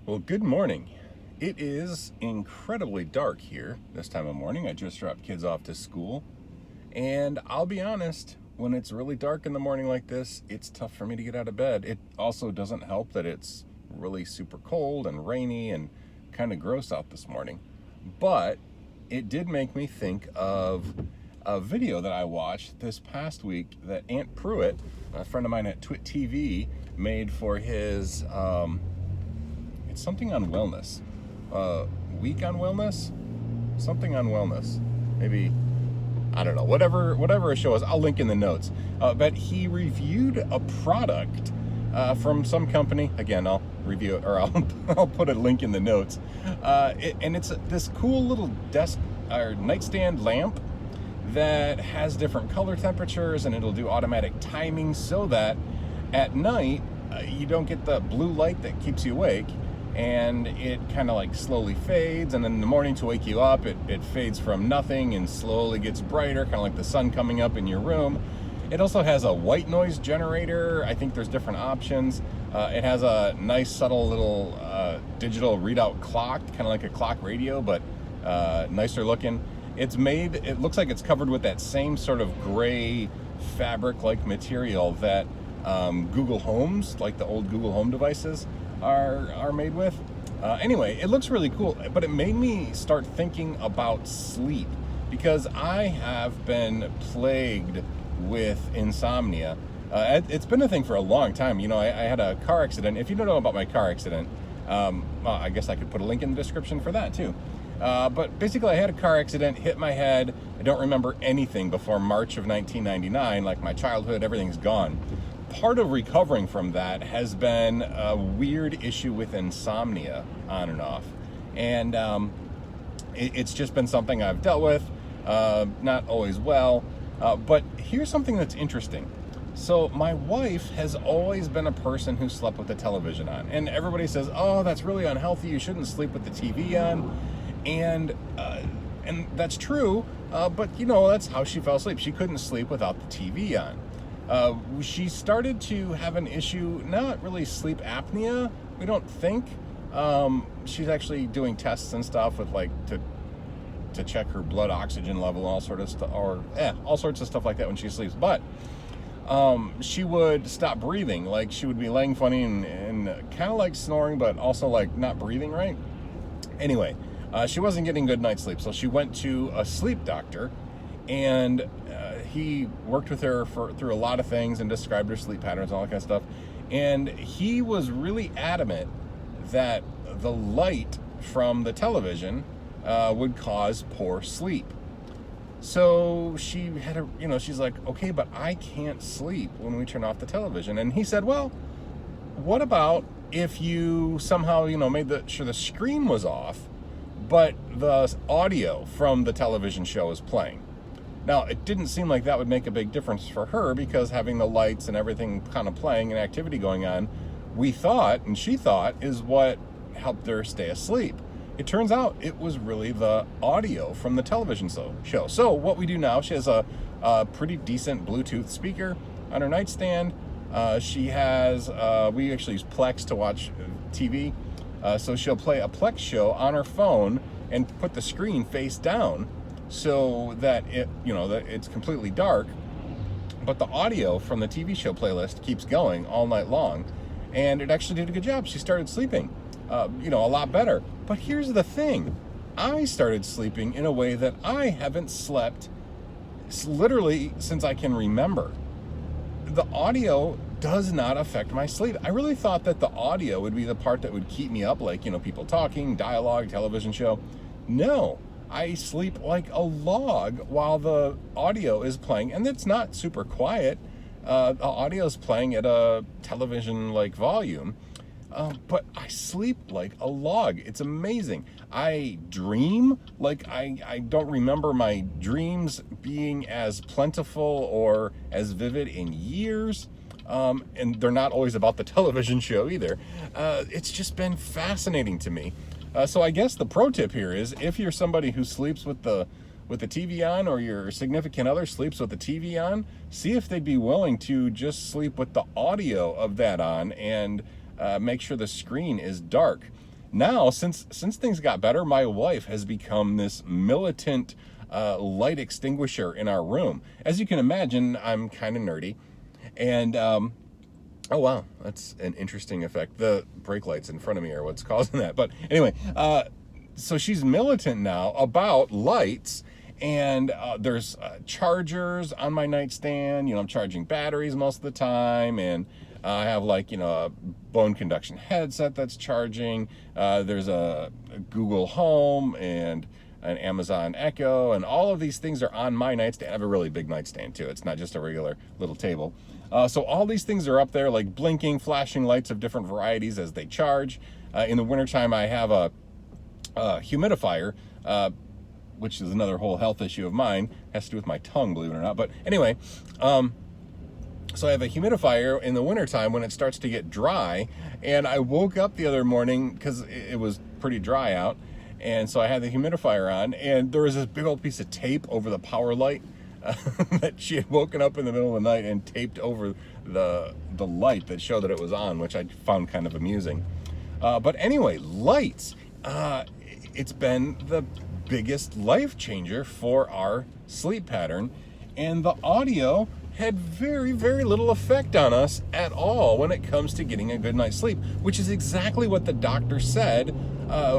Well, good morning. It is incredibly dark here this time of morning. I just dropped kids off to school. And I'll be honest, when it's really dark in the morning like this, it's tough for me to get out of bed. It also doesn't help that it's really super cold and rainy and kind of gross out this morning. But it did make me think of a video that I watched this past week that Aunt Pruitt, a friend of mine at Twit TV, made for his it's something on wellness. Week on wellness? Something on wellness. Maybe, I don't know. Whatever a show is, I'll link in the notes. But he reviewed a product from some company. Again, I'll review it, or I'll put a link in the notes. And it's this cool little desk or nightstand lamp that has different color temperatures, and it'll do automatic timing so that at night you don't get the blue light that keeps you awake, and it kind of like slowly fades, and then in the morning to wake you up, it fades from nothing and slowly gets brighter, kind of like the sun coming up in your room. It also has a white noise generator. I think there's different options. It has a nice subtle little digital readout clock, kind of like a clock radio, but nicer looking. It looks like it's covered with that same sort of gray fabric-like material that Google Homes, like the old Google Home devices, are made with. Anyway, it looks really cool, but it made me start thinking about sleep, because I have been plagued with insomnia. It's been a thing for a long time. You know, I had a car accident. If you don't know about my car accident, well, I guess I could put a link in the description for that too. But basically, I had a car accident, hit my head. I don't remember anything before March of 1999, like my childhood, everything's gone. Part of recovering from that has been a weird issue with insomnia on and off. And it's just been something I've dealt with, not always well. But here's something that's interesting. So my wife has always been a person who slept with the television on. And everybody says, oh, that's really unhealthy. You shouldn't sleep with the TV on. And that's true. But, you know, that's how she fell asleep. She couldn't sleep without the TV on. She started to have an issue, not really sleep apnea, we don't think. She's actually doing tests and stuff with to check her blood oxygen level, all sort of stuff, or all sorts of stuff like that when she sleeps. But she would stop breathing, like she would be laying funny and kind of like snoring, but also like not breathing right. Anyway, she wasn't getting good night's sleep, so she went to a sleep doctor, and he worked with her through a lot of things and described her sleep patterns and all that kind of stuff. And he was really adamant that the light from the television would cause poor sleep. So she had she's like, okay, but I can't sleep when we turn off the television. And he said, well, what about if you somehow, made sure the screen was off, but the audio from the television show is playing? Now, it didn't seem like that would make a big difference for her, because having the lights and everything kind of playing and activity going on, we thought, and she thought, is what helped her stay asleep. It turns out it was really the audio from the television show. So what we do now, she has a pretty decent Bluetooth speaker on her nightstand. She has, we actually use Plex to watch TV. So she'll play a Plex show on her phone and put the screen face down, so that that it's completely dark, but the audio from the TV show playlist keeps going all night long, and it actually did a good job. She started sleeping, a lot better. But here's the thing: I started sleeping in a way that I haven't slept literally since I can remember. The audio does not affect my sleep. I really thought that the audio would be the part that would keep me up, like people talking, dialogue, television show. No. I sleep like a log while the audio is playing, and it's not super quiet. The audio is playing at a television-like volume, but I sleep like a log. It's amazing. I dream like I don't remember my dreams being as plentiful or as vivid in years. And they're not always about the television show either. It's just been fascinating to me. So I guess the pro tip here is, if you're somebody who sleeps with the TV on, or your significant other sleeps with the TV on, see if they'd be willing to just sleep with the audio of that on, and make sure the screen is dark. now, since things got better, my wife has become this militant light extinguisher in our room. As you can imagine, I'm kind of nerdy, and oh wow, that's an interesting effect. The brake lights in front of me are what's causing that. But anyway, so she's militant now about lights, and there's chargers on my nightstand. I'm charging batteries most of the time, and I have a bone conduction headset that's charging. There's a Google Home and an Amazon Echo, and all of these things are on my nightstand. I have a really big nightstand too. It's not just a regular little table. So all these things are up there, like blinking, flashing lights of different varieties as they charge. In the wintertime, I have a humidifier, which is another whole health issue of mine. Has to do with my tongue, believe it or not. But anyway, so I have a humidifier in the wintertime when it starts to get dry. And I woke up the other morning because it was pretty dry out. And so I had the humidifier on, and there was this big old piece of tape over the power light that she had woken up in the middle of the night and taped over the light that showed that it was on, which I found kind of amusing. But anyway, lights. It's been the biggest life changer for our sleep pattern, and the audio had very, very little effect on us at all when it comes to getting a good night's sleep, which is exactly what the doctor said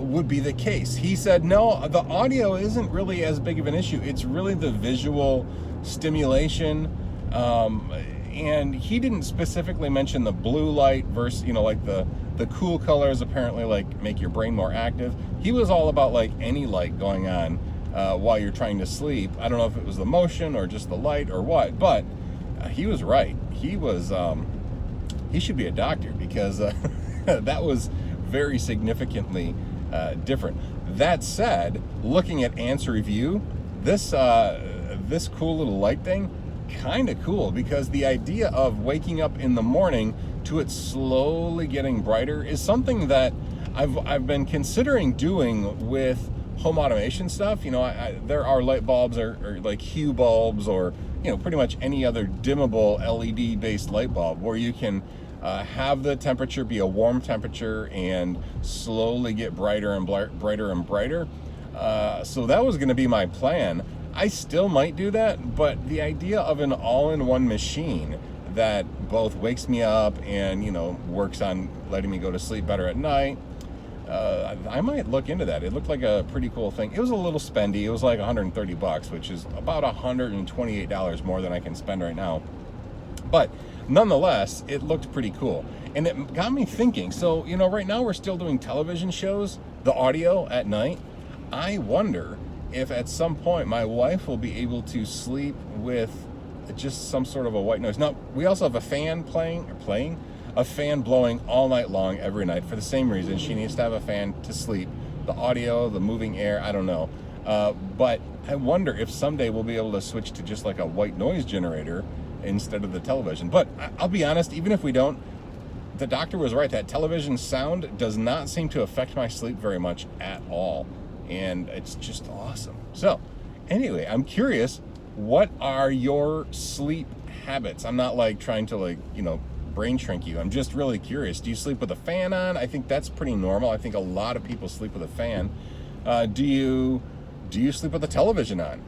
would be the case. He said, no, the audio isn't really as big of an issue. It's really the visual stimulation. And he didn't specifically mention the blue light versus, like the cool colors apparently make your brain more active. He was all about any light going on while you're trying to sleep. I don't know if it was the motion or just the light or what, but he was right. He should be a doctor because that was very significantly different. That said, looking at Ant's review, this cool little light thing, kind of cool, because the idea of waking up in the morning to it slowly getting brighter is something that I've been considering doing with home automation stuff. There are light bulbs or like Hue bulbs or pretty much any other dimmable LED based light bulb where you can have the temperature be a warm temperature and slowly get brighter and brighter and brighter. So that was going to be my plan. I still might do that, but the idea of an all-in-one machine that both wakes me up and works on letting me go to sleep better at night, I might look into that. It looked like a pretty cool thing. It was a little spendy. It was like $130, which is about $128 more than I can spend right now. But nonetheless, it looked pretty cool. And it got me thinking. So, right now we're still doing television shows, the audio at night. I wonder if at some point my wife will be able to sleep with just some sort of a white noise. Now, we also have a fan playing, a fan blowing all night long every night for the same reason. She needs to have a fan to sleep. The audio, the moving air, I don't know. But I wonder if someday we'll be able to switch to just like a white noise generator instead of the television. But I'll be honest, even if we don't, the doctor was right. That television sound does not seem to affect my sleep very much at all. And it's just awesome. So anyway, I'm curious, what are your sleep habits? I'm not trying to brain shrink you. I'm just really curious. Do you sleep with a fan on? I think that's pretty normal. I think a lot of people sleep with a fan. Do you sleep with the television on?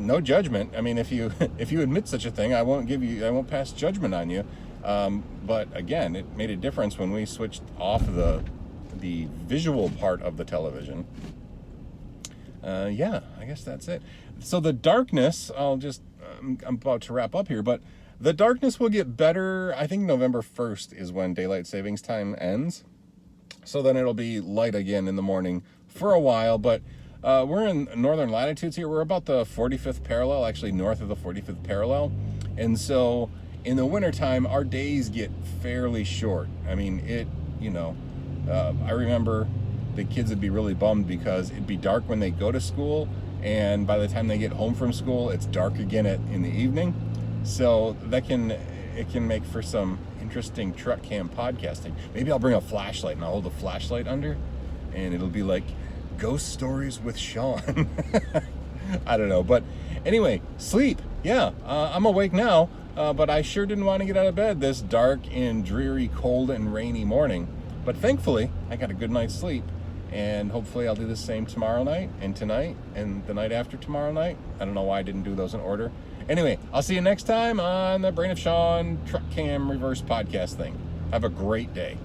No judgment. I mean, if you admit such a thing, I won't pass judgment on you. But again, it made a difference when we switched off the visual part of the television. Yeah, I guess that's it. So the darkness, I'm about to wrap up here, but the darkness will get better. I think November 1st is when daylight savings time ends. So then it'll be light again in the morning for a while, but we're in northern latitudes here. We're about the 45th parallel, actually north of the 45th parallel. And so in the wintertime, our days get fairly short. I mean, I remember the kids would be really bummed because it'd be dark when they go to school, and by the time they get home from school, it's dark again in the evening. So it can make for some interesting TruckCam podcasting. Maybe I'll bring a flashlight and I'll hold the flashlight under, and it'll be like Ghost Stories with Sean. I don't know, but anyway, sleep. Yeah, I'm awake now, but I sure didn't want to get out of bed this dark and dreary, cold and rainy morning. But thankfully, I got a good night's sleep, and hopefully I'll do the same tomorrow night, and tonight, and the night after tomorrow night. I don't know why I didn't do those in order. Anyway, I'll see you next time on the Brain of Sean TruckCam reverse podcast thing. Have a great day.